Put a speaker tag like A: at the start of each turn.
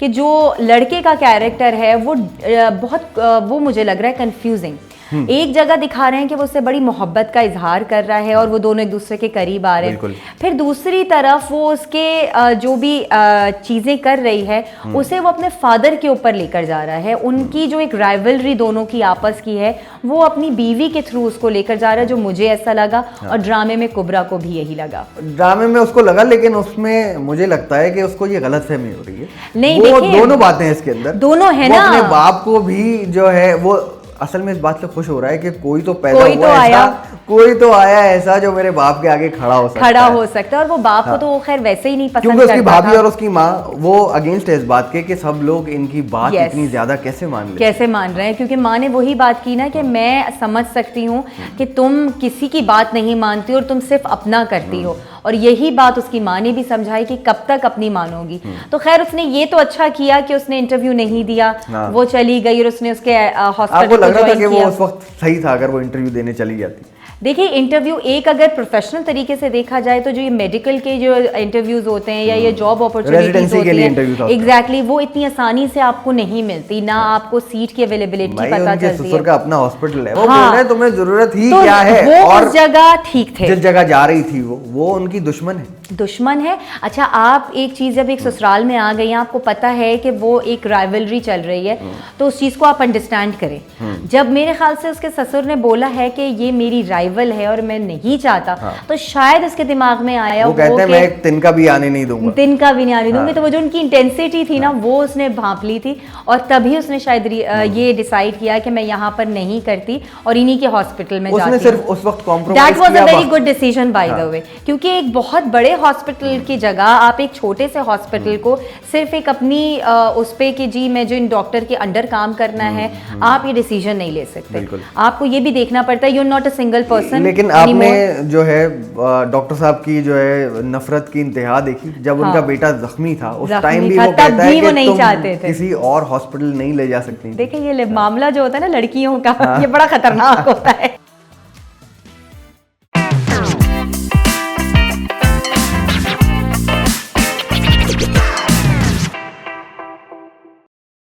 A: कि जो लड़के का कैरेक्टर है वो बहुत वो मुझे लग रहा है कंफ्यूजिंग। एक जगह दिखा रहे हैं कि वो उससे बड़ी मोहब्बत का इजहार कर रहा है और वो दोनों एक दूसरे के करीब आ रहे हैं, फिर दूसरी तरफ वो उसके जो भी चीज़ें कर रही है उसे वो अपने फादर के ऊपर लेकर जा रहा है। उनकी जो एक राइवलरी दोनों की आपस की है वो अपनी बीवी के थ्रू उसको लेकर जा रहा है, जो मुझे ऐसा लगा। और ड्रामे में कुबरा को भी यही लगा।
B: ड्रामे में उसको लगा, लेकिन उसमें मुझे लगता है कि उसको ये गलतफहमी हो रही है।
A: नहीं,
B: वो दोनों बातें हैं इसके अंदर,
A: दोनों है ना।
B: अपने बाप को भी जो है वो असल में इस बात से खुश हो रहा है कि कोई तो पैदा
A: कोई
B: हुआ
A: तो
B: ऐसा, कोई तो आया ऐसा जो मेरे बाप के आगे खड़ा हो सकता है।
A: और वो बाप को तो खैर वैसे ही नहीं पसंद
B: क्योंकि उसकी भाभी
A: था।
B: और उसकी माँ वो अगेंस्ट है इस बात के कि सब लोग इनकी बात इतनी ज्यादा कैसे मान
A: रहे हैं, क्योंकि माँ ने वही बात की ना कि मैं समझ सकती हूँ कि तुम किसी की बात नहीं मानती और तुम सिर्फ अपना करती हो, और यही बात उसकी माँ ने भी समझाई कि कब तक अपनी मानोगी। तो खैर उसने ये तो अच्छा किया कि उसने इंटरव्यू नहीं दिया, वो चली गई और उसने उसके हॉस्पिटल
B: को लग रहा था कि वो उस वक्त सही था अगर वो इंटरव्यू देने चली जाती।
A: देखिए इंटरव्यू एक अगर प्रोफेशनल तरीके से देखा जाए तो जो ये मेडिकल के जो इंटरव्यूज होते हैं या ये जॉब अपॉर्चुनिटीज होती हैं, एग्जैक्टली वो इतनी आसानी से आपको नहीं मिलती ना। आपको सीट की अवेलेबिलिटी पता चलती है।
B: का अपना हॉस्पिटल है, वो बोल रहे हैं तुम्हें जरूरत ही क्या है।
A: वो
B: और
A: उस जगह ठीक थे,
B: जिस जगह जा रही थी वो उनकी दुश्मन
A: है। अच्छा, आप एक चीज जब एक ससुराल में आ गई, आपको पता है कि वो एक राइवलरी चल रही है, तो उस चीज को आप अंडरस्टैंड करें। जब मेरे ख्याल से उसके ससुर ने बोला है कि ये मेरी राइवल है और मैं नहीं चाहता, तो शायद उसके दिमाग में आया
B: वो कहते हैं मैं एक तिनका भी आने नहीं दूंगा,
A: तो वो जो उनकी इंटेंसिटी थी ना वो उसने भांप ली थी, और तभी उसने शायद ये डिसाइड किया कि मैं यहाँ पर नहीं करती और इन्हीं के हॉस्पिटल में जाती हूं।
B: सिर्फ उस वक्त compromise
A: that was a very good decision by the way, क्योंकि एक बहुत बड़े हॉस्पिटल की जगह आप एक छोटे से हॉस्पिटल को सिर्फ एक अपनी उस पे कि जी मैं जो इन डॉक्टर के अंडर काम करना है, आप ये डिसीजन नहीं ले सकते। आपको ये भी देखना पड़ता है, you are not a single person.
B: लेकिन आपने जो है डॉक्टर साहब की जो है नफरत की इंतहा देखी जब उनका बेटा जख्मी था, उस टाइम भी वो कहता है कि
A: नहीं चाहते थे
B: किसी और हॉस्पिटल नहीं ले जा सकती।
A: देखिए ये मामला जो होता है ना लड़कियों का, ये बड़ा खतरनाक होता है।